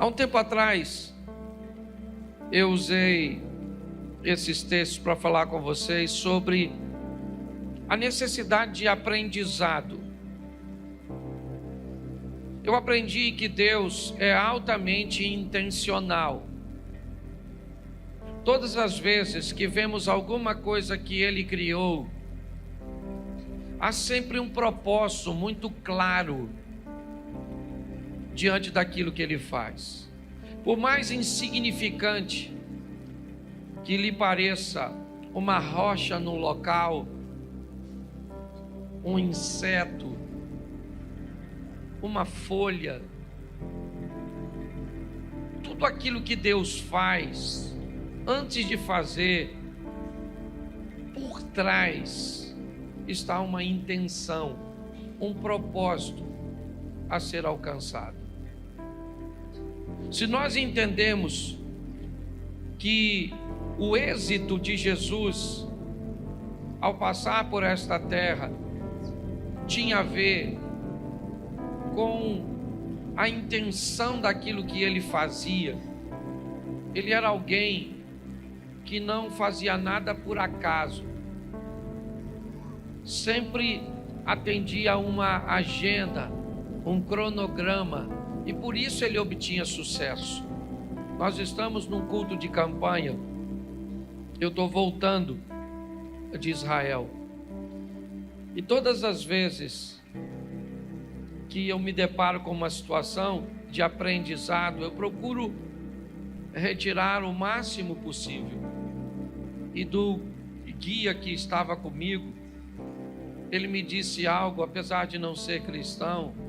Há um tempo atrás, eu usei esses textos para falar com vocês sobre a necessidade de aprendizado. Eu aprendi que Deus é altamente intencional. Todas as vezes que vemos alguma coisa que Ele criou, há sempre um propósito muito claro diante daquilo que Ele faz. Por mais insignificante que lhe pareça uma rocha no local, um inseto, uma folha, tudo aquilo que Deus faz, antes de fazer, por trás está uma intenção, um propósito a ser alcançado. Se nós entendemos que o êxito de Jesus ao passar por esta terra tinha a ver com a intenção daquilo que ele fazia, ele era alguém que não fazia nada por acaso, sempre atendia a uma agenda, um cronograma, e por isso ele obtinha sucesso. Nós estamos num culto de campanha, eu estou voltando de Israel, e todas as vezes que eu me deparo com uma situação de aprendizado, eu procuro retirar o máximo possível. E do guia que estava comigo, ele me disse algo, apesar de não ser cristão,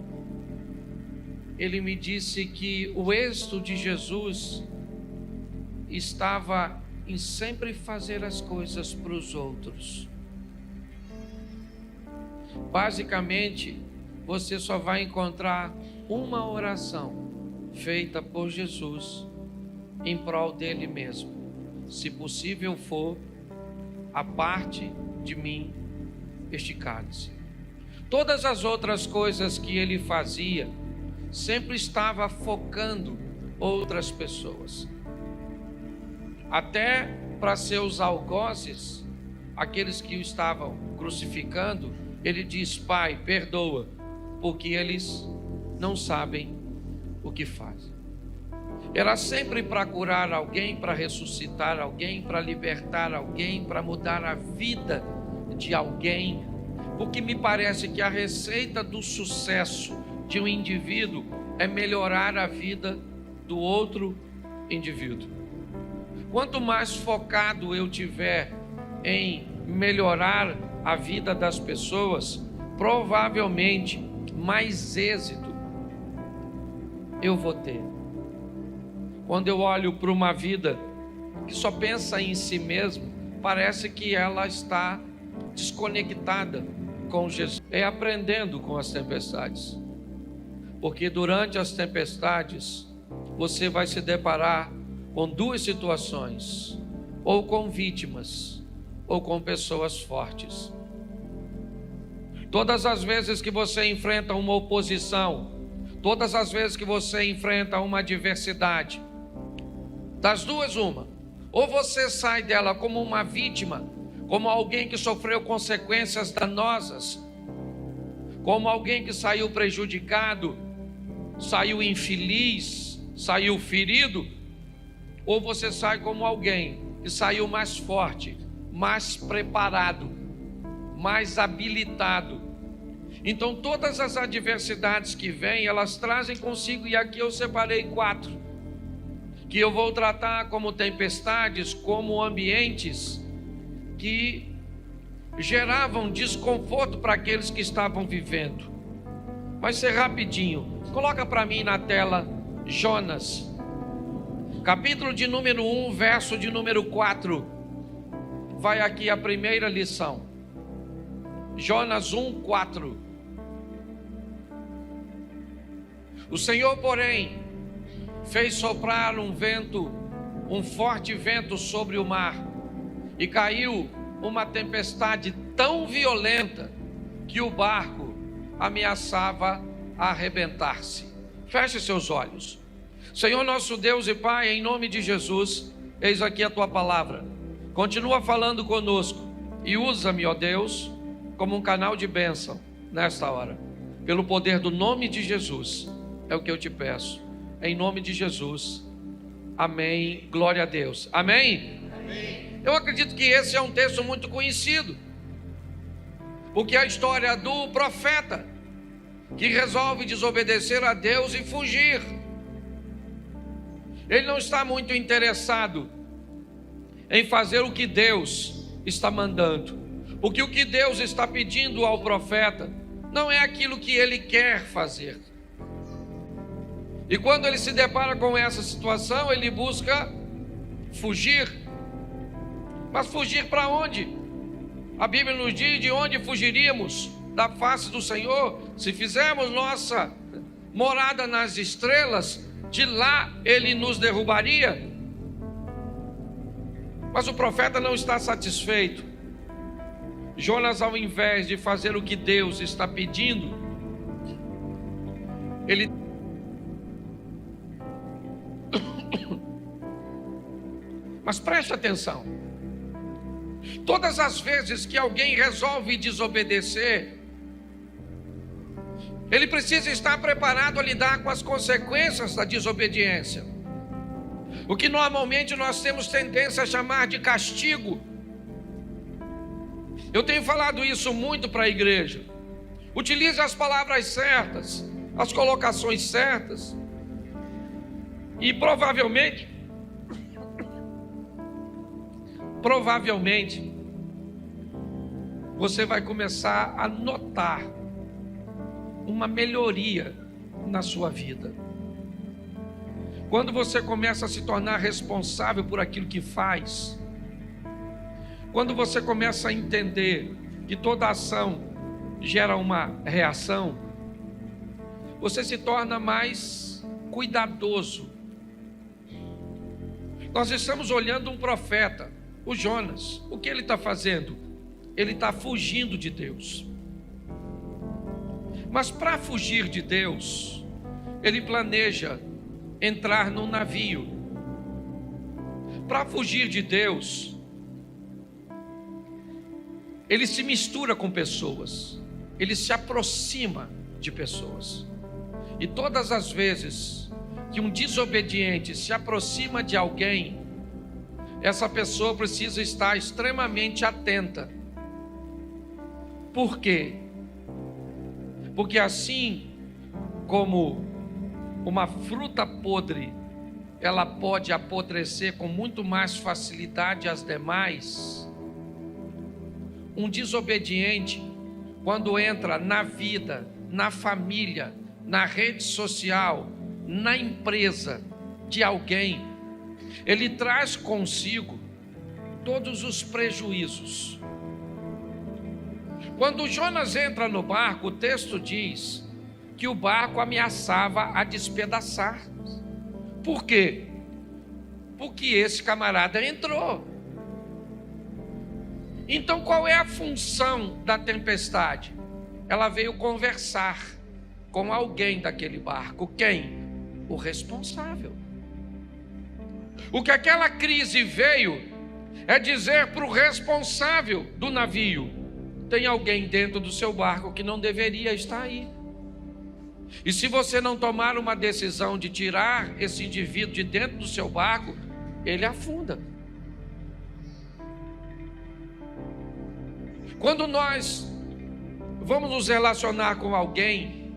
ele me disse que o êxito de Jesus estava em sempre fazer as coisas para os outros. Basicamente, você só vai encontrar uma oração feita por Jesus em prol dele mesmo. Se possível for, aparte de mim este cálice. Todas as outras coisas que ele fazia, sempre estava focando outras pessoas. Até para seus algozes, aqueles que o estavam crucificando, ele diz: Pai, perdoa, porque eles não sabem o que fazem. Era sempre para curar alguém, para ressuscitar alguém, para libertar alguém, para mudar a vida de alguém, porque me parece que a receita do sucesso de um indivíduo é melhorar a vida do outro indivíduo. Quanto mais focado eu tiver em melhorar a vida das pessoas, provavelmente mais êxito eu vou ter. Quando eu olho para uma vida que só pensa em si mesmo, parece que ela está desconectada com Jesus. É aprendendo com as tempestades, porque durante as tempestades você vai se deparar com duas situações: ou com vítimas, ou com pessoas fortes. Todas as vezes que você enfrenta uma oposição, todas as vezes que você enfrenta uma adversidade, das duas uma: ou você sai dela como uma vítima, como alguém que sofreu consequências danosas, como alguém que saiu prejudicado, saiu infeliz, saiu ferido, ou você sai como alguém que saiu mais forte, mais preparado, mais habilitado. Então todas as adversidades que vêm, elas trazem consigo, e aqui eu separei 4, que eu vou tratar como tempestades, como ambientes que geravam desconforto para aqueles que estavam vivendo. Vai ser rapidinho. Coloca para mim na tela Jonas, capítulo de número 1, verso de número 4. Vai aqui a primeira lição. Jonas 1, 4. O Senhor, porém, fez soprar um forte vento sobre o mar, e caiu uma tempestade tão violenta que o barco ameaçava arrebentar-se. Feche seus olhos. Senhor nosso Deus e Pai, em nome de Jesus, eis aqui a tua palavra. Continua falando conosco e usa-me, ó Deus, como um canal de bênção nesta hora. Pelo poder do nome de Jesus, é o que eu te peço. Em nome de Jesus. Amém. Glória a Deus. Amém? Amém. Eu acredito que esse é um texto muito conhecido, porque é a história do profeta que resolve desobedecer a Deus e fugir. Ele não está muito interessado em fazer o que Deus está mandando, porque o que Deus está pedindo ao profeta não é aquilo que ele quer fazer. E quando ele se depara com essa situação, ele busca fugir. Mas fugir para onde? A Bíblia nos diz: de onde fugiríamos da face do Senhor? Se fizermos nossa morada nas estrelas, de lá ele nos derrubaria. Mas o profeta não está satisfeito. Jonas, ao invés de fazer o que Deus está pedindo, ele mas preste atenção, todas as vezes que alguém resolve desobedecer, ele precisa estar preparado a lidar com as consequências da desobediência, o que normalmente nós temos tendência a chamar de castigo. Eu tenho falado isso muito para a igreja. Utilize as palavras certas, as colocações certas, e provavelmente você vai começar a notar uma melhoria na sua vida. Quando você começa a se tornar responsável por aquilo que faz, quando você começa a entender que toda ação gera uma reação, você se torna mais cuidadoso. Nós estamos olhando um profeta, o Jonas. O que ele está fazendo? Ele está fugindo de Deus. Mas para fugir de Deus, ele planeja entrar num navio. Para fugir de Deus, ele se mistura com pessoas, ele se aproxima de pessoas. E todas as vezes que um desobediente se aproxima de alguém, essa pessoa precisa estar extremamente atenta. Por quê? Porque assim como uma fruta podre, ela pode apodrecer com muito mais facilidade às demais, um desobediente, quando entra na vida, na família, na rede social, na empresa de alguém, ele traz consigo todos os prejuízos. Quando Jonas entra no barco, o texto diz que o barco ameaçava a despedaçar. Por quê? Porque esse camarada entrou. Então qual é a função da tempestade? Ela veio conversar com alguém daquele barco. Quem? O responsável. O que aquela crise veio é dizer para o responsável do navio: tem alguém dentro do seu barco que não deveria estar aí. E se você não tomar uma decisão de tirar esse indivíduo de dentro do seu barco, ele afunda. Quando nós vamos nos relacionar com alguém,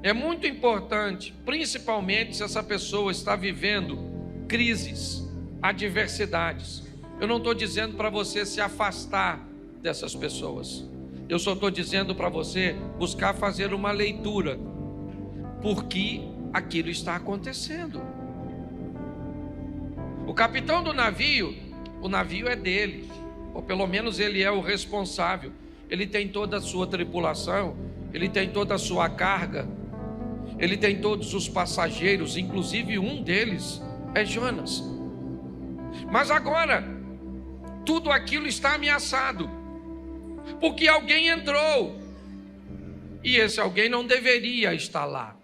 é muito importante, principalmente se essa pessoa está vivendo crises, adversidades. Eu não estou dizendo para você se afastar dessas pessoas. Eu só estou dizendo para você buscar fazer uma leitura, porque aquilo está acontecendo. O capitão do navio, o navio é dele, ou pelo menos ele é o responsável. Ele tem toda a sua tripulação, ele tem toda a sua carga, ele tem todos os passageiros, inclusive um deles é Jonas. Mas agora tudo aquilo está ameaçado, porque alguém entrou, e esse alguém não deveria estar lá.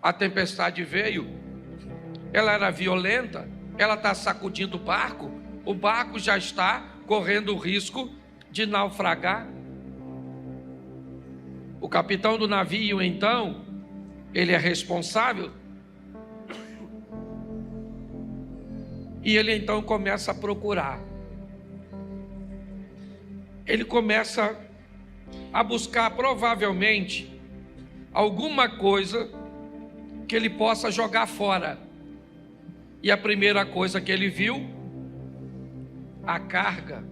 A tempestade veio, ela era violenta, ela está sacudindo o barco já está correndo o risco de naufragar. O capitão do navio, então, ele é responsável, e ele então começa a procurar. Ele começa a buscar provavelmente alguma coisa que ele possa jogar fora. E a primeira coisa que ele viu, a carga.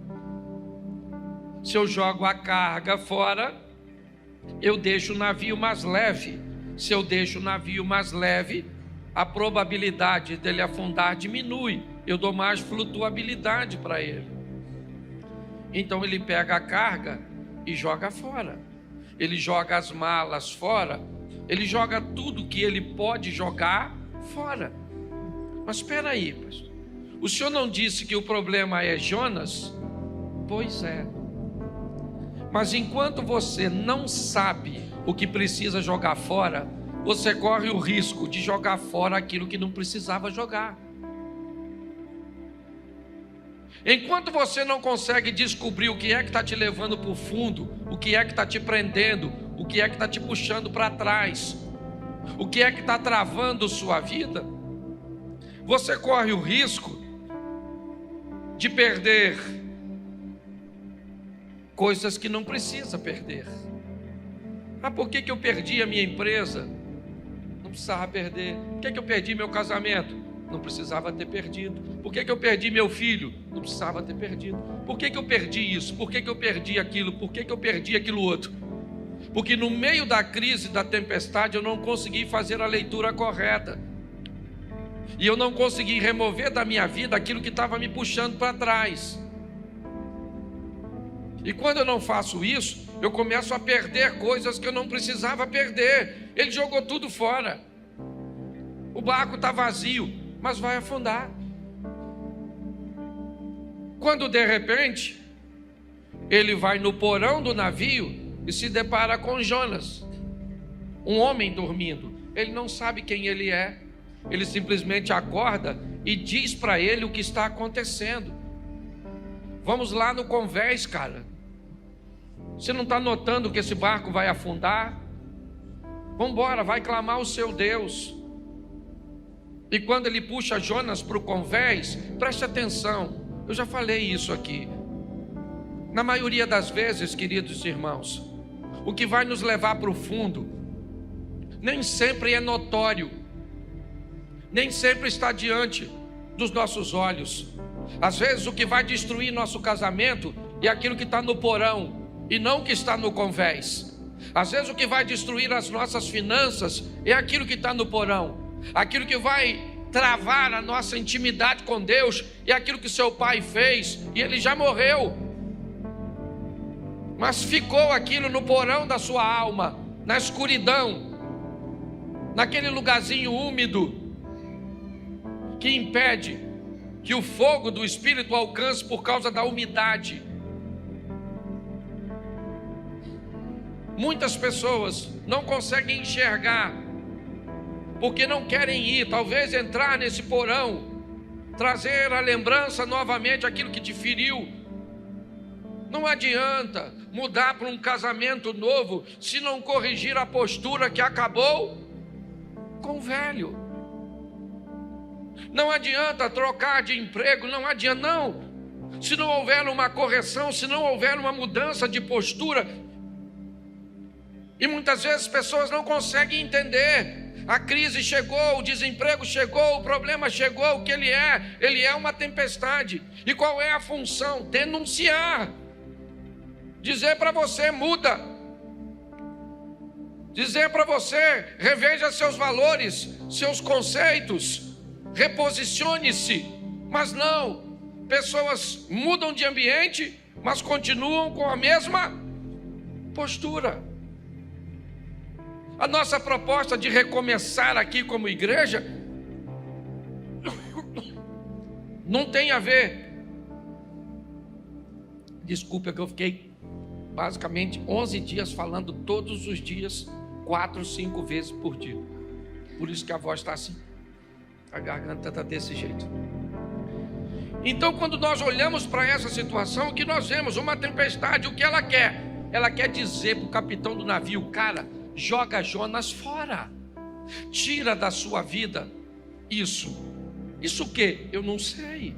Se eu jogo a carga fora, eu deixo o navio mais leve. Se eu deixo o navio mais leve, a probabilidade dele afundar diminui. Eu dou mais flutuabilidade para ele. Então ele pega a carga e joga fora. Ele joga as malas fora. Ele joga tudo que ele pode jogar fora. Mas espera aí, pastor. O senhor não disse que o problema é Jonas? Pois é. Mas enquanto você não sabe o que precisa jogar fora, você corre o risco de jogar fora aquilo que não precisava jogar. Enquanto você não consegue descobrir o que é que está te levando para o fundo, o que é que está te prendendo, o que é que está te puxando para trás, o que é que está travando sua vida, você corre o risco de perder coisas que não precisa perder. Ah, por que eu perdi a minha empresa? Não precisava perder. Por que eu perdi meu casamento? Não precisava ter perdido. Por que eu perdi meu filho? Não precisava ter perdido. Por que eu perdi isso? Por que eu perdi aquilo? Por que eu perdi aquilo outro? Porque no meio da crise, da tempestade, eu não consegui fazer a leitura correta. E eu não consegui remover da minha vida aquilo que estava me puxando para trás. E quando eu não faço isso, eu começo a perder coisas que eu não precisava perder. Ele jogou tudo fora. O barco está vazio, mas vai afundar. Quando de repente ele vai no porão do navio e se depara com Jonas, um homem dormindo. Ele não sabe quem ele é. Ele simplesmente acorda e diz para ele o que está acontecendo. Vamos lá no convés, cara. Você não está notando que esse barco vai afundar? Vamos embora, vai clamar o seu Deus. E quando ele puxa Jonas para o convés, preste atenção, eu já falei isso aqui. Na maioria das vezes, queridos irmãos, o que vai nos levar para o fundo nem sempre é notório, nem sempre está diante dos nossos olhos. Às vezes o que vai destruir nosso casamento é aquilo que está no porão e não o que está no convés. Às vezes o que vai destruir as nossas finanças é aquilo que está no porão. Aquilo que vai travar a nossa intimidade com Deus é aquilo que seu pai fez e ele já morreu, mas ficou aquilo no porão da sua alma, na escuridão, naquele lugarzinho úmido que impede que o fogo do Espírito alcance por causa da umidade. Muitas pessoas não conseguem enxergar porque não querem ir, talvez entrar nesse porão, trazer à lembrança novamente aquilo que te feriu. Não adianta mudar para um casamento novo se não corrigir a postura que acabou com o velho. Não adianta trocar de emprego, não adianta não. Se não houver uma correção, se não houver uma mudança de postura. E muitas vezes as pessoas não conseguem entender. A crise chegou, o desemprego chegou, o problema chegou, o que ele é uma tempestade. E qual é a função? Denunciar. Dizer para você, muda. Dizer para você, reveja seus valores, seus conceitos, reposicione-se. Mas não, pessoas mudam de ambiente, mas continuam com a mesma postura. A nossa proposta de recomeçar aqui como igreja não tem a ver. Desculpa que eu fiquei basicamente 11 dias falando todos os dias, 4, 5 vezes por dia. Por isso que a voz está assim. A garganta está desse jeito. Então, quando nós olhamos para essa situação, o que nós vemos? Uma tempestade, o que ela quer? Ela quer dizer para o capitão do navio: cara, joga Jonas fora. Tira da sua vida isso. Isso o quê? Eu não sei.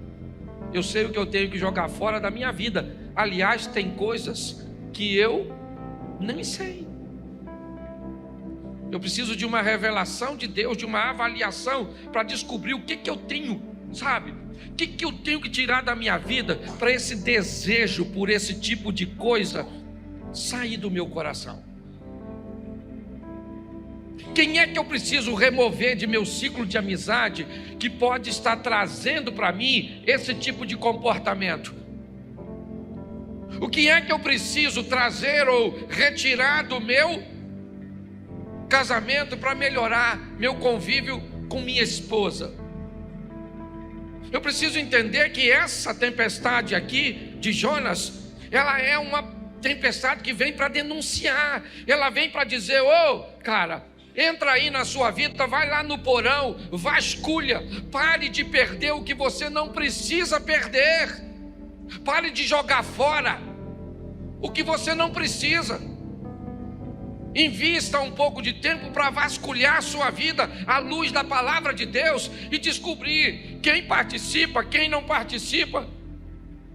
Eu sei o que eu tenho que jogar fora da minha vida. Aliás, tem coisas que eu nem sei. Eu preciso de uma revelação de Deus, de uma avaliação, para descobrir o que eu tenho, sabe? O que eu tenho que tirar da minha vida para esse desejo por esse tipo de coisa sair do meu coração. Quem é que eu preciso remover de meu ciclo de amizade que pode estar trazendo para mim esse tipo de comportamento? O que é que eu preciso trazer ou retirar do meu casamento para melhorar meu convívio com minha esposa? Eu preciso entender que essa tempestade aqui de Jonas, ela é uma tempestade que vem para denunciar. Ela vem para dizer: ô, cara, entra aí na sua vida, vai lá no porão, vasculha, pare de perder o que você não precisa perder. Pare de jogar fora o que você não precisa. Invista um pouco de tempo para vasculhar a sua vida à luz da palavra de Deus e descobrir quem participa, quem não participa,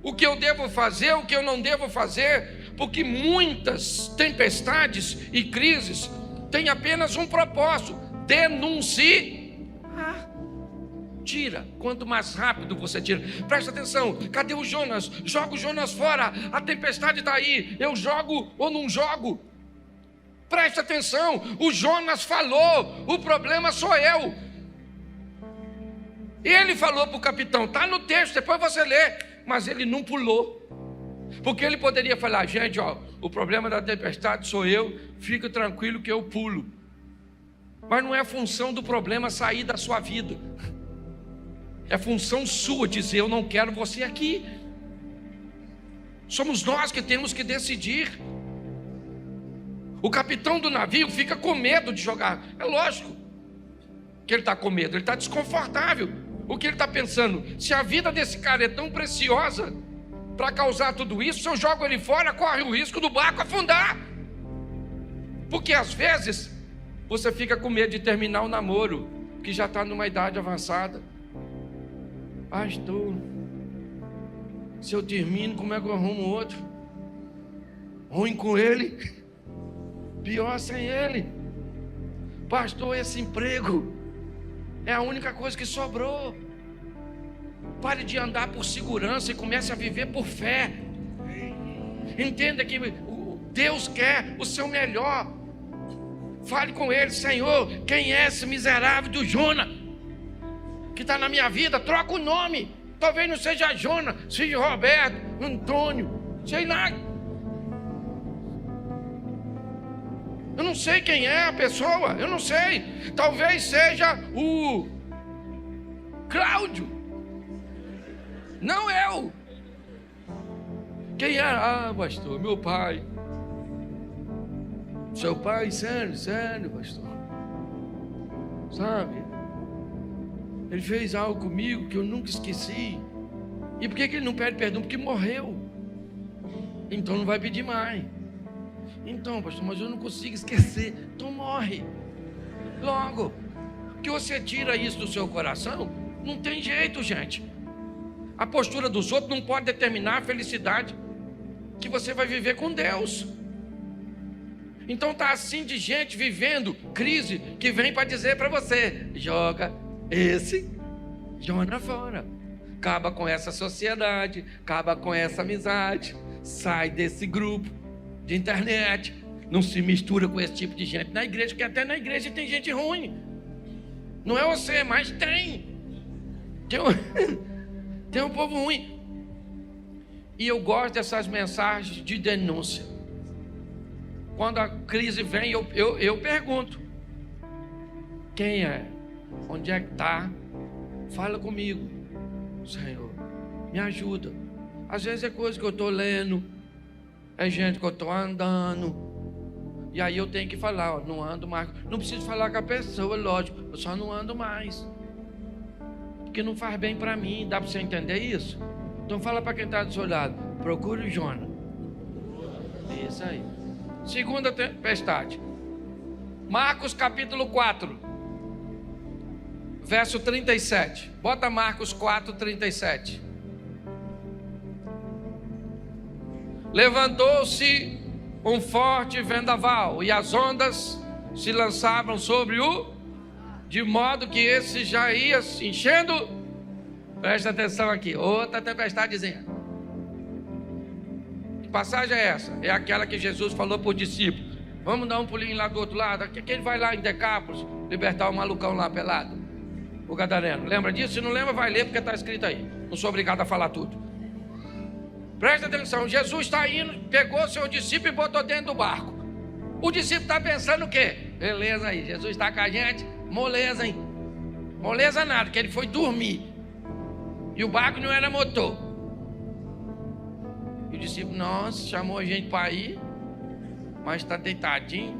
o que eu devo fazer, o que eu não devo fazer, porque muitas tempestades e crises têm apenas um propósito: denunciar. Tira, quanto mais rápido você tira. Presta atenção, cadê o Jonas? Joga o Jonas fora, a tempestade está aí, eu jogo ou não jogo? Presta atenção, o Jonas falou, o problema sou eu. Ele falou para o capitão, está no texto, depois você lê, mas ele não pulou. Porque ele poderia falar: gente, ó, o problema da tempestade sou eu, fica tranquilo que eu pulo. Mas não é função do problema sair da sua vida. É função sua dizer: eu não quero você aqui. Somos nós que temos que decidir. O capitão do navio fica com medo de jogar. É lógico que ele está com medo, ele está desconfortável. O que ele está pensando? Se a vida desse cara é tão preciosa para causar tudo isso, se eu jogo ele fora, corre o risco do barco afundar. Porque às vezes você fica com medo de terminar o namoro, que já está numa idade avançada. Pastor, se eu termino, como é que eu arrumo outro? Ruim com ele, pior sem ele. Pastor, esse emprego é a única coisa que sobrou. Pare de andar por segurança e comece a viver por fé. Entenda que Deus quer o seu melhor. Fale com ele: Senhor, quem é esse miserável do Jonas que está na minha vida? Troca o nome. Talvez não seja Jonas, seja Roberto, Antônio, sei lá. Eu não sei quem é a pessoa, eu não sei. Talvez seja o Cláudio, não eu. Quem é? Ah, pastor, meu pai. Seu pai? Sério, pastor. Sabe, ele fez algo comigo que eu nunca esqueci. E por que ele não pede perdão? Porque morreu. Então não vai pedir mais. Então, pastor, mas eu não consigo esquecer. Então morre logo. Que você tira isso do seu coração, não tem jeito, gente. A postura dos outros não pode determinar a felicidade que você vai viver com Deus. Então tá assim de gente vivendo crise, que vem para dizer para você: joga esse Jonas fora, acaba com essa sociedade, acaba com essa amizade, sai desse grupo de internet, não se mistura com esse tipo de gente na igreja, porque até na igreja tem gente ruim. Não é você, mas tem um povo ruim. E eu gosto dessas mensagens de denúncia. Quando a crise vem, eu pergunto: quem é? Onde é que está? Fala comigo. Senhor, me ajuda. Às vezes é coisa que eu estou lendo, é gente que eu estou andando, E aí eu tenho que falar, ó, não ando mais. Não preciso falar com a pessoa, lógico, eu só não ando mais. Porque não faz bem para mim, dá para você entender isso? Então fala para quem está do seu lado, procure o Jonas. Isso aí. Segunda tempestade. Marcos capítulo 4, verso 37. Bota Marcos 4, 37. Levantou-se um forte vendaval, e as ondas se lançavam sobre o, de modo que esse já ia se enchendo. Presta atenção aqui, outra tempestadezinha. Que passagem é essa? É aquela que Jesus falou para os discípulos: vamos dar um pulinho lá do outro lado. Que ele vai lá em Decápolis libertar o malucão lá pelado, o gadareno. Lembra disso? Se não lembra, vai ler, porque está escrito aí. Não sou obrigado a falar tudo. Presta atenção, Jesus está indo, pegou seu discípulo e botou dentro do barco. O discípulo está pensando o quê? Beleza aí, Jesus está com a gente, moleza, hein? Moleza nada, que ele foi dormir. E o barco não era motor. E o discípulo, nossa, chamou a gente para ir, mas está deitadinho.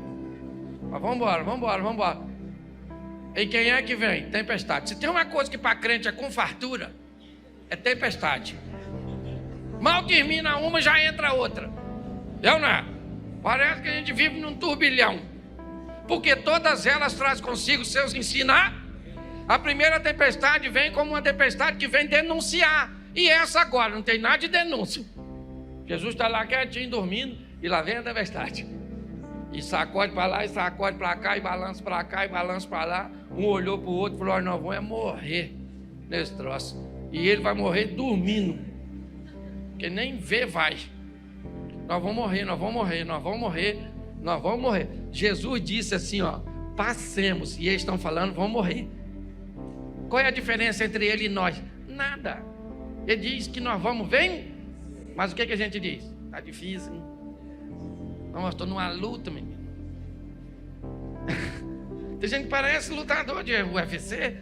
Mas vamos embora. E quem é que vem? Tempestade. Se tem uma coisa que para crente é com fartura, é tempestade. Mal termina uma, já entra outra. Eu não. Parece que a gente vive num turbilhão. Porque todas elas trazem consigo seus ensinar. A primeira tempestade vem como uma tempestade que vem denunciar. E essa agora, não tem nada de denúncia. Jesus está lá quietinho, dormindo, e lá vem a tempestade. E sacode para lá, e sacode para cá, e balança para cá, e balança para lá. Um olhou para o outro e falou: nós vamos morrer nesse troço. E ele vai morrer dormindo. Porque nem vê vai. Nós vamos morrer. Jesus disse assim, ó: passemos. E eles estão falando, vão morrer. Qual é a diferença entre ele e nós? Nada. Ele diz que nós vamos, vem. Mas o que a gente diz? Tá difícil, hein? Não, estou numa luta, menino. Tem gente que parece lutador de UFC.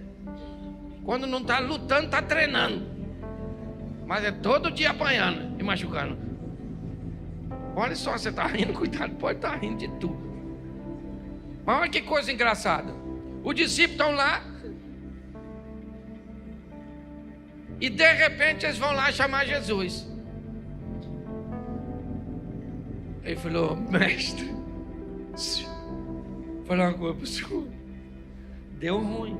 Quando não está lutando, está treinando. Mas é todo dia apanhando e machucando. Olha só, você está rindo, cuidado, pode estar rindo de tudo. Mas olha que coisa engraçada. Os discípulos estão lá. E de repente eles vão lá chamar Jesus. Ele falou: mestre, vou falar uma coisa para o senhor. Deu ruim.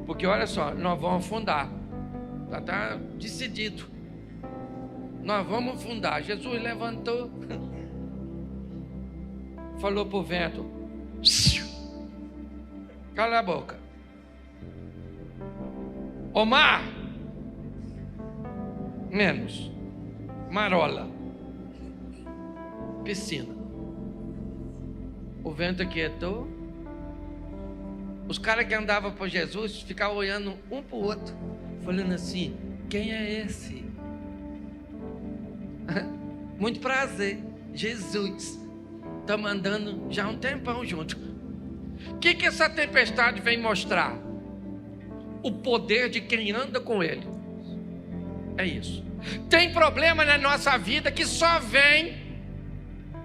Porque olha só, nós vamos afundar. Já está decidido. Nós vamos afundar. Jesus levantou, falou para o vento: cala a boca. Ô mar, menos. Marola, piscina. O vento aquietou. Os caras que andavam por Jesus ficavam olhando um para o outro, falando assim: quem é esse? Muito prazer, Jesus. Estamos andando já há um tempão junto. O que essa tempestade vem mostrar? O poder de quem anda com ele. É isso. Tem problema na nossa vida que só vem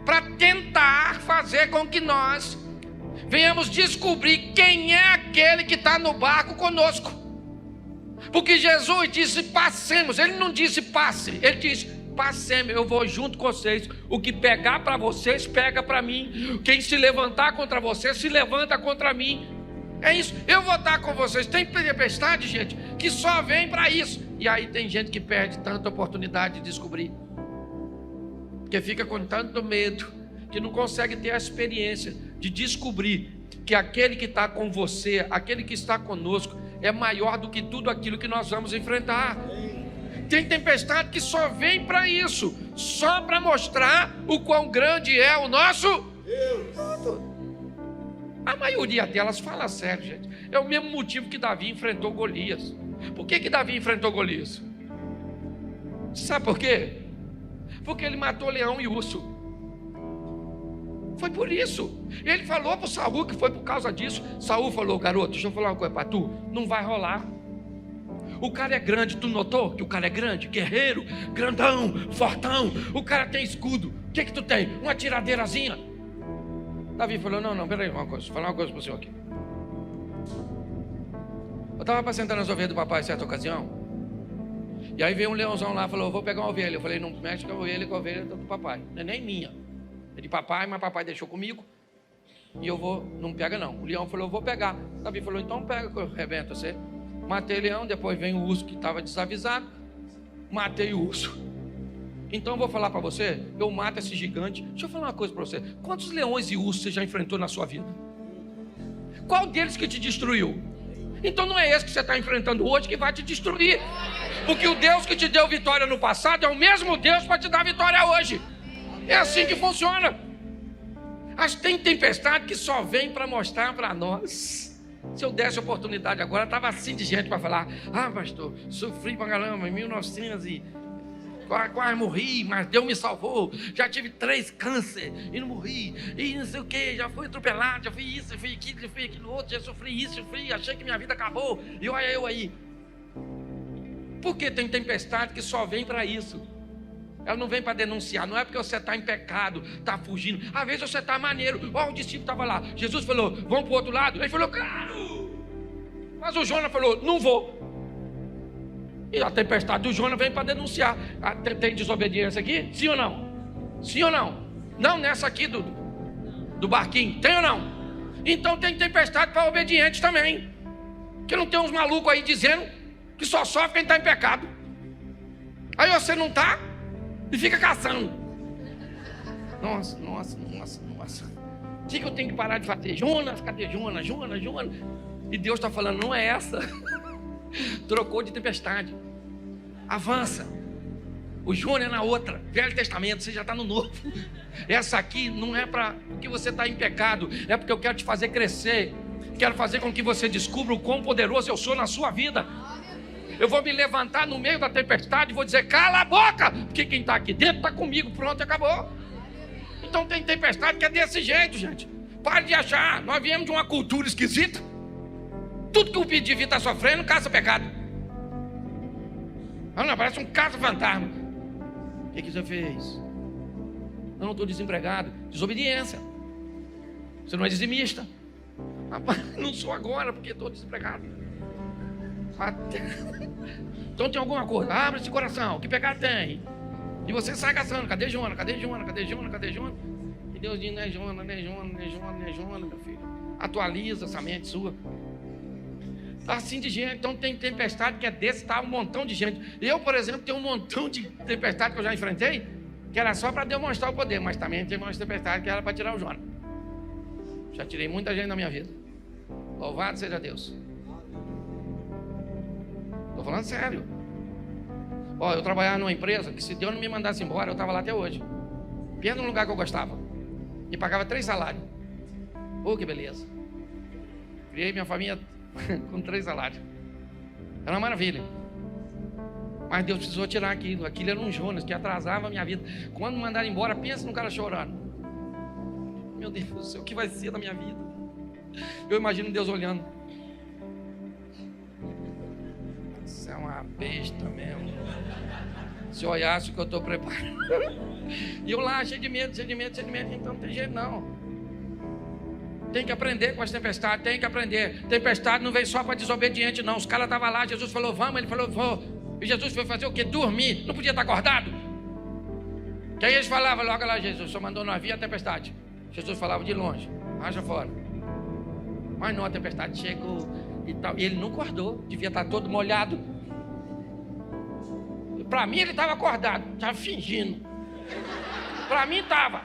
para tentar fazer com que nós venhamos descobrir quem é aquele que está no barco conosco. Porque Jesus disse: passemos. Ele não disse passe, ele disse: passemos, eu vou junto com vocês. O que pegar para vocês, pega para mim. Quem se levantar contra vocês, se levanta contra mim. É isso, eu vou estar com vocês. Tem tempestade, gente, que só vem para isso. E aí tem gente que perde tanta oportunidade de descobrir, porque fica com tanto medo, que não consegue ter a experiência de descobrir que aquele que está com você, aquele que está conosco, é maior do que tudo aquilo que nós vamos enfrentar. Tem tempestade que só vem para isso, só para mostrar o quão grande é o nosso Deus. A maioria delas, fala sério, gente, é o mesmo motivo que Davi enfrentou Golias. Por que Davi enfrentou Golias? Sabe por quê? Porque ele matou leão e urso. Foi por isso. Ele falou para o Saul que foi por causa disso. Saul falou: garoto, deixa eu falar uma coisa para tu, não vai rolar. O cara é grande, tu notou que o cara é grande, guerreiro, grandão, fortão. O cara tem escudo. O que tu tem? Uma tiradeirazinha. Davi falou, não, peraí, vou falar uma coisa para o senhor aqui. Eu estava apacentando as ovelhas do papai em certa ocasião. E aí veio um leãozão lá e falou, vou pegar uma ovelha. Eu falei, não mexe com a ovelha do papai. Não é nem minha. É de papai, mas papai deixou comigo. E eu vou, não pega não. O leão falou, eu vou pegar. Davi falou, então pega que eu arrebento você. Matei o leão, depois vem o urso que estava desavisado. Matei o urso. Então eu vou falar para você, eu mato esse gigante. Deixa eu falar uma coisa para você. Quantos leões e ursos você já enfrentou na sua vida? Qual deles que te destruiu? Então não é esse que você está enfrentando hoje que vai te destruir. Porque o Deus que te deu vitória no passado é o mesmo Deus para te dar vitória hoje. É assim que funciona. Mas tem tempestade que só vem para mostrar para nós. Se eu desse oportunidade agora, estava assim de gente para falar, pastor, sofri pra caramba em 1900 e quase morri, mas Deus me salvou. Já tive 3 câncer e não morri. E não sei o que, já fui atropelado, já fui isso, já fui aquilo, já fui aquilo outro, já sofri isso, achei que minha vida acabou. E olha eu aí. Porque tem tempestade que só vem para isso. Ela não vem para denunciar, não é porque você está em pecado, está fugindo. Às vezes você está maneiro. O discípulo estava lá. Jesus falou, vamos para o outro lado. Ele falou, claro. Mas o Jonas falou, não vou. E a tempestade do Jonas vem para denunciar. Tem desobediência aqui? Sim ou não? Sim ou não? Não nessa aqui do barquinho. Tem ou não? Então tem tempestade para obedientes também. Que não tem uns malucos aí dizendo que só sofre quem está em pecado. Aí você não está e fica caçando. Nossa. O que eu tenho que parar de fazer? Jonas, cadê Jonas? E Deus está falando, não é essa. Trocou de tempestade. Avança. O Jonas é na outra. Velho Testamento, você já está no Novo. Essa aqui não é para porque você está em pecado. É porque eu quero te fazer crescer. Quero fazer com que você descubra o quão poderoso eu sou na sua vida. Eu vou me levantar no meio da tempestade e vou dizer, cala a boca. Porque quem está aqui dentro está comigo. Pronto, acabou. Então tem tempestade que é desse jeito, gente. Pare de achar. Nós viemos de uma cultura esquisita. Tudo que o indivíduo está sofrendo, caça pecado. Não, parece um caça-fantasma. O que você fez? Não, estou desempregado. Desobediência. Você não é dizimista. Rapaz, não sou agora porque estou desempregado. Então tem alguma coisa. Abre esse coração. Que pecado tem? E você sai caçando. Cadê Jonas? E Deus diz, não é Jonas, meu filho. Atualiza essa mente sua. Está assim de gente. Então tem tempestade que é desse, tá um montão de gente. Eu, por exemplo, tenho um montão de tempestade que eu já enfrentei, que era só para demonstrar o poder, mas também tem umas tempestades que era para tirar o Jonas. Já tirei muita gente da minha vida. Louvado seja Deus. Estou falando sério. Eu trabalhava numa empresa que se Deus não me mandasse embora, eu estava lá até hoje. Perto de um lugar que eu gostava. E pagava 3 salários. Que beleza. Criei minha família com 3 salários. Era uma maravilha. Mas Deus precisou tirar aquilo. Aquilo era um Jonas que atrasava a minha vida. Quando me mandaram embora, pensa num cara chorando. Meu Deus do céu, o que vai ser da minha vida? Eu imagino Deus olhando. Você é uma besta mesmo. Se olhasse o que eu estou preparando. E eu lá, cheio de medo. Então não tem jeito não. Tem que aprender com as tempestades, tem que aprender. Tempestade não veio só para desobediente, não. Os caras estavam lá, Jesus falou, vamos, ele falou, vou. E Jesus foi fazer o quê? Dormir. Não podia estar acordado. Que aí eles falavam logo lá, Jesus só mandou nós vir a tempestade. Jesus falava de longe, raja fora. Mas não, a tempestade chegou e tal. E ele não acordou, devia estar todo molhado. Para mim ele estava acordado, estava fingindo. Para mim estava.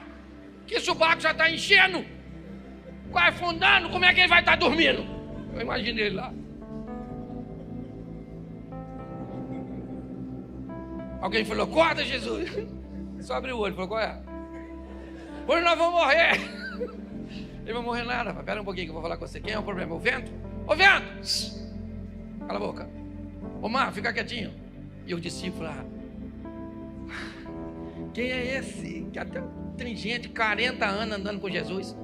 Que se o barco já está enchendo, quase afundando, como é que ele vai estar dormindo? Eu imaginei ele lá. Alguém falou, acorda Jesus. Só abriu o olho, falou, qual é? Hoje nós vamos morrer. Ele vai morrer nada, rapaz. Espera um pouquinho que eu vou falar com você. Quem é o problema? O vento? Ô vento! Cala a boca. Ô mar, fica quietinho. E os discípulos lá, quem é esse? Que até tem gente 40 anos andando com Jesus.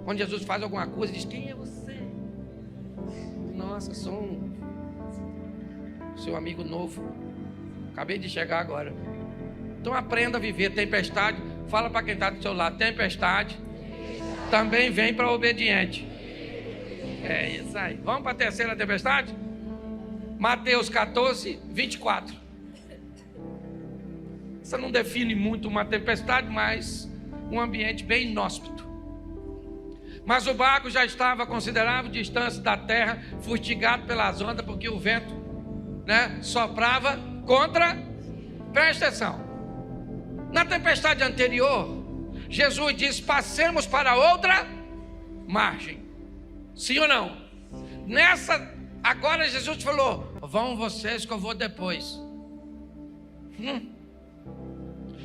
Quando Jesus faz alguma coisa, diz, quem é você? Nossa, sou um seu amigo novo. Acabei de chegar agora. Então aprenda a viver tempestade. Fala para quem está do seu lado, tempestade também vem para obediente. É isso aí. Vamos para a terceira tempestade? Mateus 14, 24. Isso não define muito uma tempestade, mas um ambiente bem inóspito. Mas o barco já estava a considerável distância da terra, fustigado pelas ondas, porque o vento, soprava contra. Presta atenção. Na tempestade anterior, Jesus disse: passemos para outra margem. Sim ou não? Nessa, agora Jesus falou: vão vocês que eu vou depois.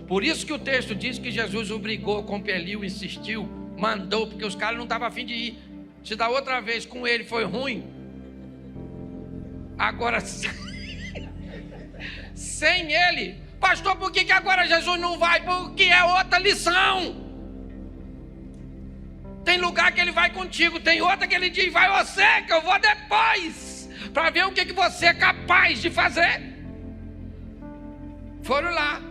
Por isso que o texto diz que Jesus obrigou, compeliu, insistiu, mandou, porque os caras não estavam a fim de ir. Se da outra vez com ele foi ruim, agora sem ele, pastor, por que agora Jesus não vai? Porque é outra lição. Tem lugar que ele vai contigo, tem outra que ele diz: vai você que eu vou depois, para ver o que você é capaz de fazer. Foram lá.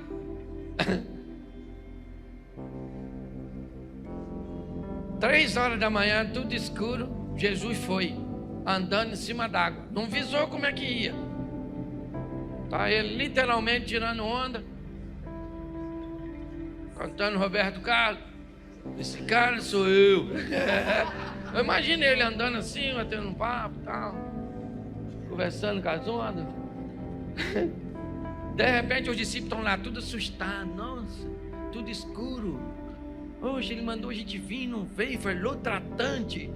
3h da manhã, tudo escuro, Jesus foi andando em cima d'água, não visou como é que ia. Tá ele literalmente tirando onda, cantando Roberto Carlos. Esse cara sou eu. Eu imagino ele andando assim, batendo um papo, tal, conversando com as ondas. De repente os discípulos estão lá, tudo assustados. Nossa, tudo escuro. Hoje ele mandou a gente vir, não veio, falou tratante.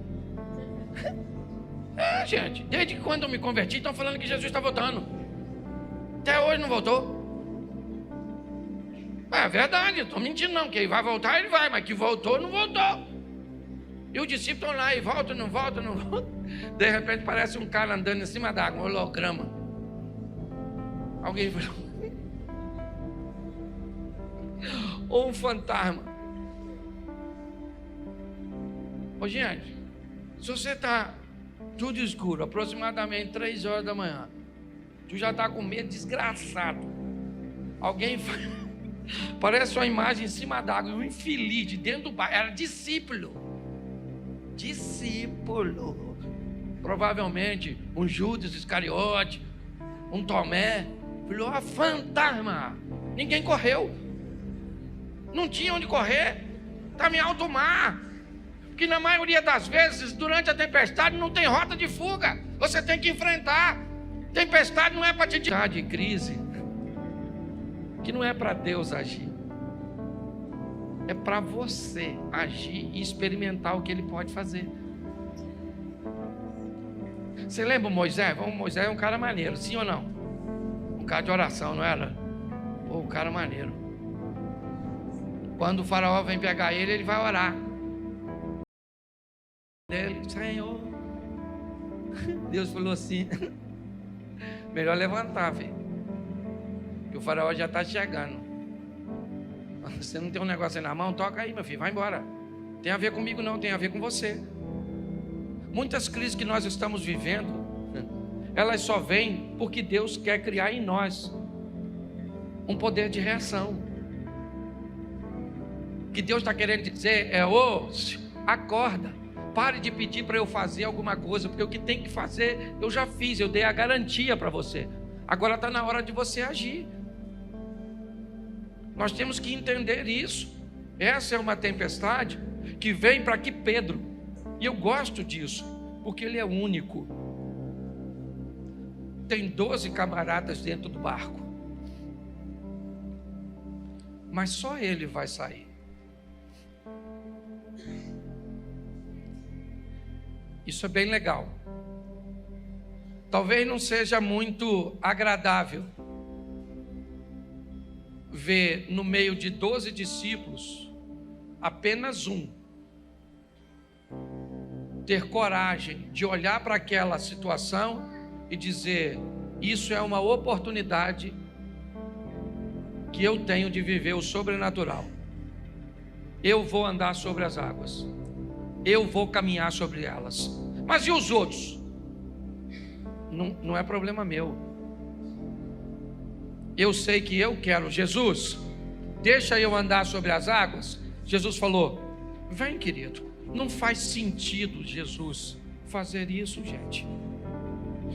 Gente, desde quando eu me converti, estão falando que Jesus está voltando. Até hoje não voltou. É verdade, eu estou mentindo não, que ele vai voltar, ele vai, mas que voltou, não voltou. E os discípulos estão lá, e volta, não volta, não volta. De repente parece um cara andando em cima d'água, um holograma. Alguém falou, ou um fantasma. Ô gente, se você está tudo escuro, aproximadamente 3h da manhã, tu já está com medo desgraçado. Alguém parece uma imagem em cima d'água, um infeliz de dentro do barco, era discípulo. Provavelmente um Judas Iscariote, um Tomé. Falou: fantasma. Ninguém correu, não tinha onde correr, estava em alto mar. Porque na maioria das vezes, durante a tempestade, não tem rota de fuga, você tem que enfrentar. Tempestade não é para te tirar de crise, que não é para Deus agir, é para você agir e experimentar o que Ele pode fazer. Você lembra o Moisés? Moisés é um cara maneiro, sim ou não? Um cara de oração, não era? Um cara maneiro. Quando o faraó vem pegar ele, ele vai orar. Senhor, Deus falou assim: melhor levantar, filho, que o faraó já está chegando. Você não tem um negócio aí na mão? Toca aí, meu filho, vai embora. Tem a ver comigo não, tem a ver com você. Muitas crises que nós estamos vivendo, elas só vêm porque Deus quer criar em nós um poder de reação. O que Deus está querendo dizer é: acorda, pare de pedir para eu fazer alguma coisa, porque o que tem que fazer eu já fiz, eu dei a garantia para você. Agora está na hora de você agir. Nós temos que entender isso. Essa é uma tempestade que vem para que Pedro, e eu gosto disso, porque ele é único. Tem 12 camaradas dentro do barco, mas só ele vai sair. Isso é bem legal. Talvez não seja muito agradável ver no meio de 12 discípulos apenas um ter coragem de olhar para aquela situação e dizer: isso é uma oportunidade que eu tenho de viver o sobrenatural. Eu vou andar sobre as águas, eu vou caminhar sobre elas. Mas e os outros? Não é problema meu. Eu sei que eu quero. Jesus, deixa eu andar sobre as águas. Jesus falou: vem, querido, Não faz sentido Jesus fazer isso, gente.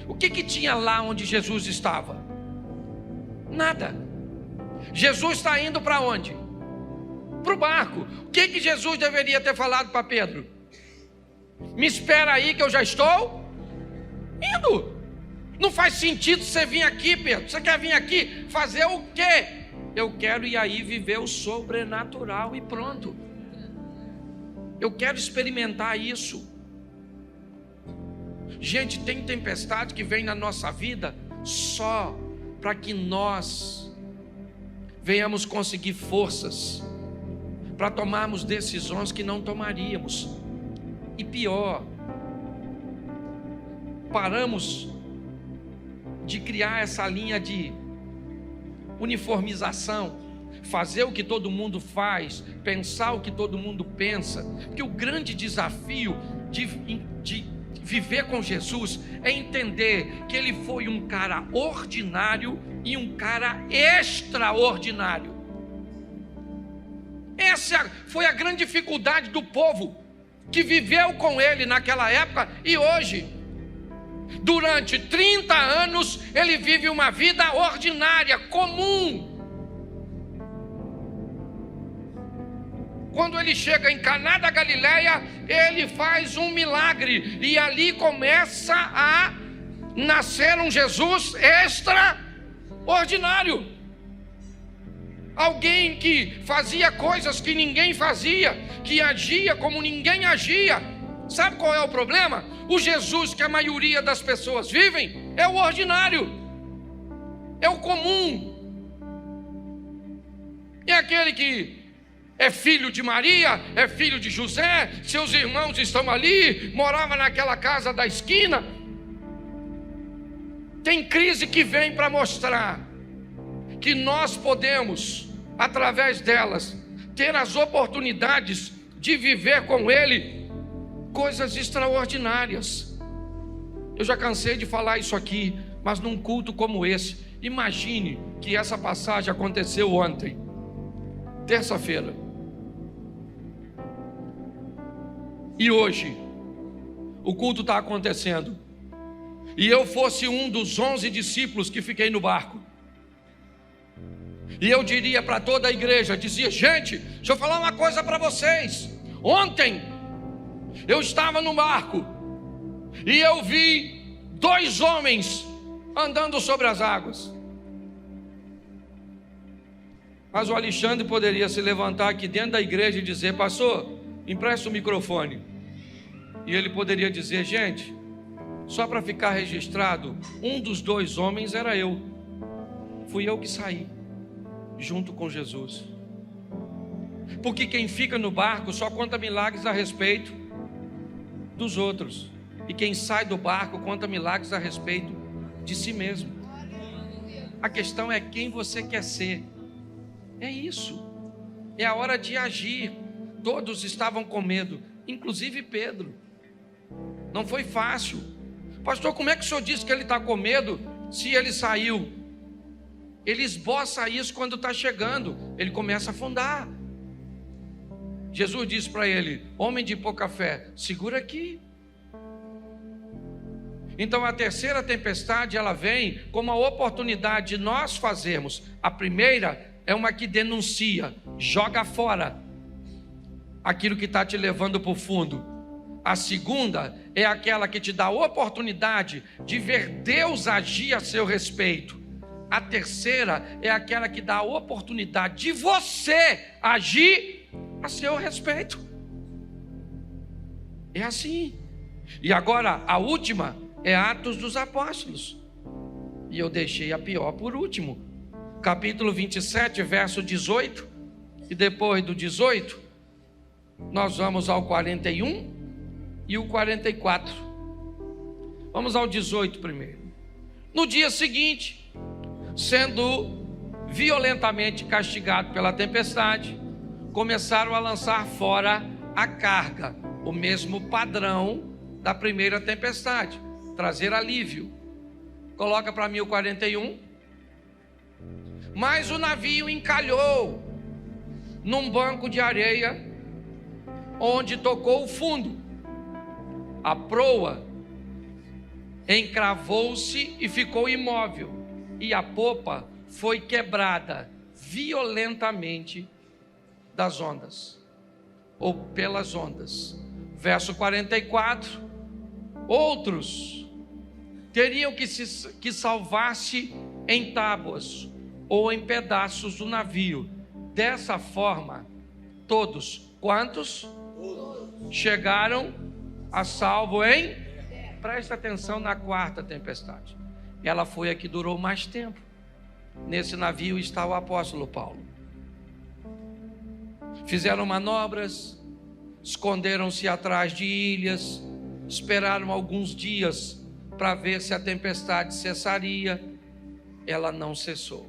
O que tinha lá onde Jesus estava? Nada. Jesus está indo para onde? Para o barco. O que Jesus deveria ter falado para Pedro? Me espera aí que eu já estou indo. Não faz sentido você vir aqui, Pedro. Você quer vir aqui fazer o quê? Eu quero ir aí viver o sobrenatural e pronto. Eu quero experimentar isso. Gente, tem tempestade que vem na nossa vida só para que nós venhamos conseguir forças para tomarmos decisões que não tomaríamos. E pior, paramos de criar essa linha de uniformização, fazer o que todo mundo faz, pensar o que todo mundo pensa, porque o grande desafio de viver com Jesus é entender que Ele foi um cara ordinário e um cara extraordinário. Essa foi a grande dificuldade do povo que viveu com Ele naquela época e hoje. Durante 30 anos ele vive uma vida ordinária, comum. Quando ele chega em Caná da Galileia, ele faz um milagre e ali começa a nascer um Jesus extraordinário. Alguém que fazia coisas que ninguém fazia, que agia como ninguém agia. Sabe qual é o problema? O Jesus que a maioria das pessoas vivem é o ordinário, é o comum, é aquele que é filho de Maria, é filho de José, seus irmãos estão ali, morava naquela casa da esquina. Tem crise que vem para mostrar que nós podemos, através delas, ter as oportunidades de viver com Ele coisas extraordinárias. Eu já cansei de falar isso aqui, mas num culto como esse, imagine que essa passagem aconteceu ontem, terça-feira, e hoje o culto está acontecendo, e eu fosse um dos 11 discípulos que fiquei no barco, e eu diria para toda a igreja, dizia: gente, deixa eu falar uma coisa para vocês. Ontem eu estava no barco e eu vi 2 homens andando sobre as águas. Mas o Alexandre poderia se levantar aqui dentro da igreja e dizer: pastor, empresta o microfone. E ele poderia dizer: gente, só para ficar registrado, um dos 2 homens era eu. Fui eu que saí junto com Jesus. Porque quem fica no barco só conta milagres a respeito dos outros, e quem sai do barco conta milagres a respeito de si mesmo. A questão é quem você quer ser. É isso. É a hora de agir. Todos estavam com medo, inclusive Pedro. Não foi fácil. Pastor, como é que o senhor disse que ele está com medo se ele saiu? Ele esboça isso quando está chegando, ele começa a afundar. Jesus disse para ele: homem de pouca fé, segura aqui. Então a terceira tempestade, ela vem como a oportunidade de nós fazermos. A primeira é uma que denuncia, joga fora aquilo que está te levando para o fundo. A segunda é aquela que te dá a oportunidade de ver Deus agir a seu respeito. A terceira é aquela que dá a oportunidade de você agir a seu respeito. É assim. E agora a última é Atos dos Apóstolos, e eu deixei a pior por último, capítulo 27, verso 18, e depois do 18 nós vamos ao 41 e o 44. Vamos ao 18 primeiro. No dia seguinte, sendo violentamente castigado pela tempestade, começaram a lançar fora a carga, o mesmo padrão da primeira tempestade, trazer alívio. Coloca para mim o 41. Mas o navio encalhou num banco de areia onde tocou o fundo. A proa encravou-se e ficou imóvel, e a popa foi quebrada violentamente das ondas, ou pelas ondas. Verso 44, outros teriam que salvar-se em tábuas ou em pedaços do navio. Dessa forma, todos, quantos? Chegaram a salvo em... Presta atenção na quarta tempestade. Ela foi a que durou mais tempo. Nesse navio está o apóstolo Paulo. Fizeram manobras, esconderam-se atrás de ilhas, esperaram alguns dias para ver se a tempestade cessaria. Ela não cessou.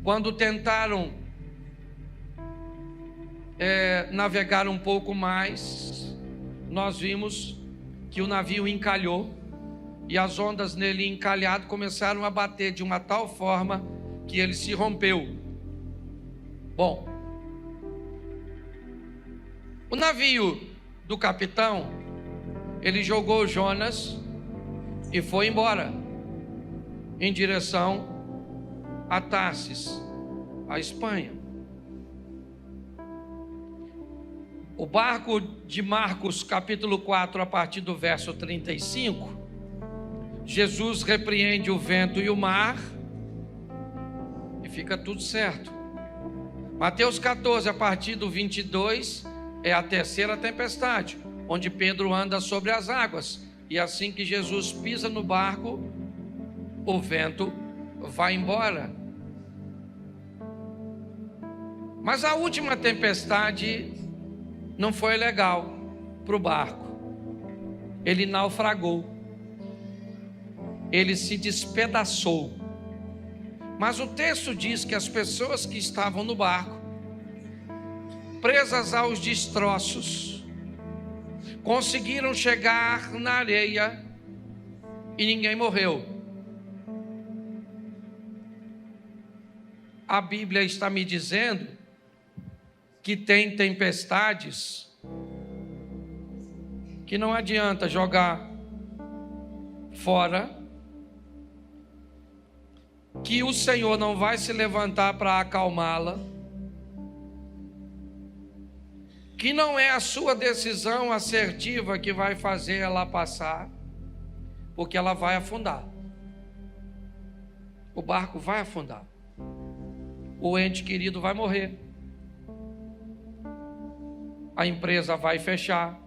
Quando tentaram navegar um pouco mais, nós vimos que o navio encalhou e as ondas nele encalhado começaram a bater de uma tal forma que ele se rompeu. Bom, o navio do capitão, ele jogou Jonas e foi embora em direção a Tarsis, a Espanha. O barco de Marcos, capítulo 4, a partir do verso 35, Jesus repreende o vento e o mar e fica tudo certo. Mateus 14, a partir do 22, é a terceira tempestade, onde Pedro anda sobre as águas, e assim que Jesus pisa no barco, o vento vai embora. Mas a última tempestade não foi legal para o barco. Ele naufragou, ele se despedaçou. Mas o texto diz que as pessoas que estavam no barco, presas aos destroços, conseguiram chegar na areia e ninguém morreu. A Bíblia está me dizendo que tem tempestades que não adianta jogar fora, que o Senhor não vai se levantar para acalmá-la, que não é a sua decisão assertiva que vai fazer ela passar, porque ela vai afundar. O barco vai afundar. O ente querido vai morrer. A empresa vai fechar.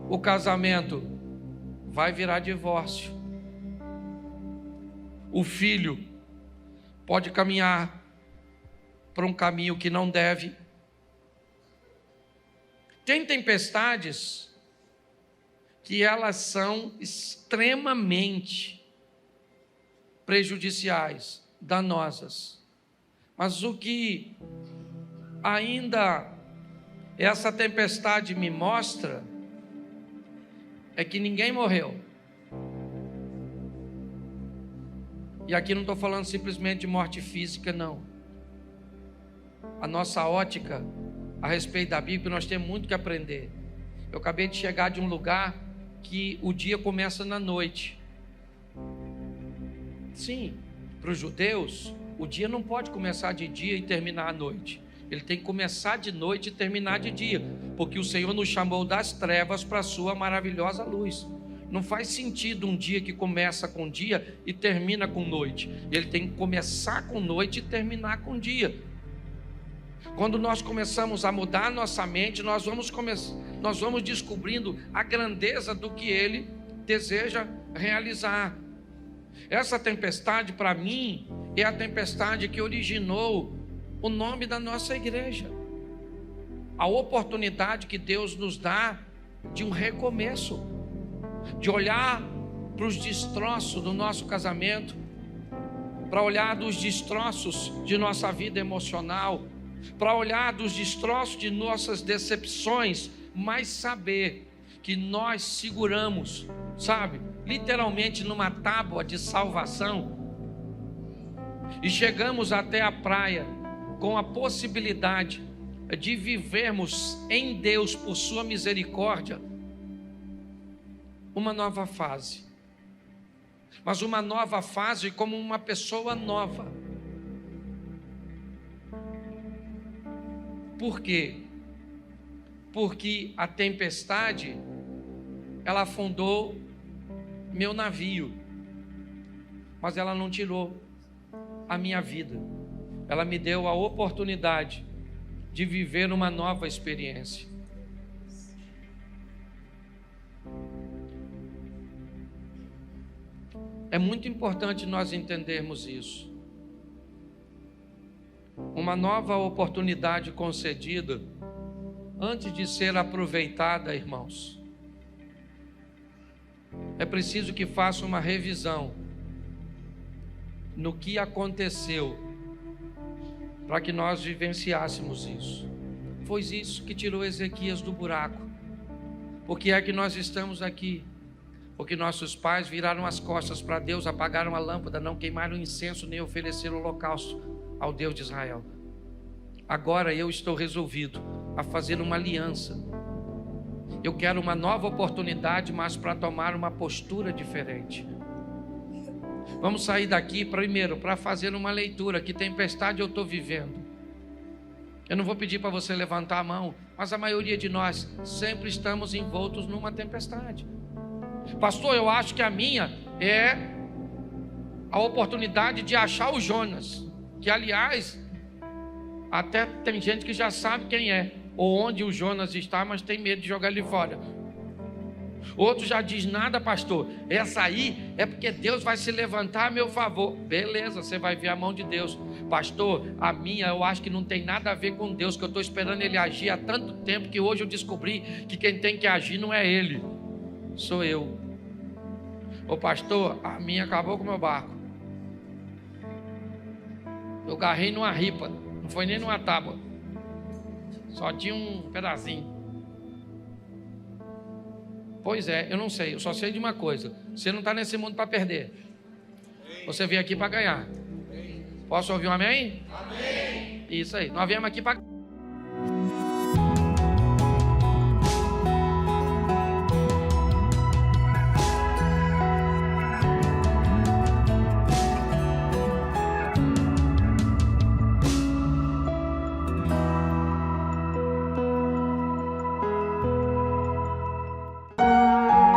O casamento vai virar divórcio. O filho pode caminhar para um caminho que não deve. Tem tempestades que elas são extremamente prejudiciais, danosas. Mas o que ainda essa tempestade me mostra é que ninguém morreu. E aqui não estou falando simplesmente de morte física, não. A nossa ótica a respeito da Bíblia, nós temos muito que aprender. Eu acabei de chegar de um lugar que o dia começa na noite. Sim, para os judeus, o dia não pode começar de dia e terminar à noite. Ele tem que começar de noite e terminar de dia, porque o Senhor nos chamou das trevas para a sua maravilhosa luz. Não faz sentido um dia que começa com dia e termina com noite. Ele tem que começar com noite e terminar com dia. Quando nós começamos a mudar a nossa mente, nós vamos descobrindo a grandeza do que Ele deseja realizar. Essa tempestade, para mim, é a tempestade que originou o nome da nossa igreja. A oportunidade que Deus nos dá de um recomeço, de olhar para os destroços do nosso casamento, para olhar dos destroços de nossa vida emocional, para olhar dos destroços de nossas decepções, mas saber que nós seguramos, sabe, literalmente numa tábua de salvação, e chegamos até a praia com a possibilidade de vivermos em Deus, por sua misericórdia, uma nova fase. Mas uma nova fase como uma pessoa nova. Por quê? Porque a tempestade, ela afundou meu navio, mas ela não tirou a minha vida. Ela me deu a oportunidade de viver uma nova experiência. É muito importante nós entendermos isso. Uma nova oportunidade concedida, antes de ser aproveitada, irmãos, é preciso que faça uma revisão no que aconteceu para que nós vivenciássemos isso. Foi isso que tirou Ezequias do buraco. Por que é que nós estamos aqui? Porque nossos pais viraram as costas para Deus, apagaram a lâmpada, não queimaram incenso, nem ofereceram holocausto ao Deus de Israel. Agora eu estou resolvido a fazer uma aliança. Eu quero uma nova oportunidade, mas para tomar uma postura diferente. Vamos sair daqui primeiro para fazer uma leitura. Que tempestade eu estou vivendo? Eu não vou pedir para você levantar a mão, mas a maioria de nós sempre estamos envoltos numa tempestade. Pastor, eu acho que a minha é a oportunidade de achar o Jonas, que aliás, até tem gente que já sabe quem é, ou onde o Jonas está, mas tem medo de jogar ele fora. Outro já diz: nada, pastor, essa aí é porque Deus vai se levantar a meu favor. Beleza, você vai ver a mão de Deus. Pastor, a minha eu acho que não tem nada a ver com Deus, que eu estou esperando ele agir há tanto tempo, que hoje eu descobri que quem tem que agir não é ele, sou eu. Ô pastor, a minha acabou com o meu barco. Eu agarrei numa ripa, não foi nem numa tábua, só tinha um pedacinho. Pois é, eu não sei, eu só sei de uma coisa: você não está nesse mundo para perder, você veio aqui para ganhar. Posso ouvir um amém? Amém. Isso aí, nós viemos aqui para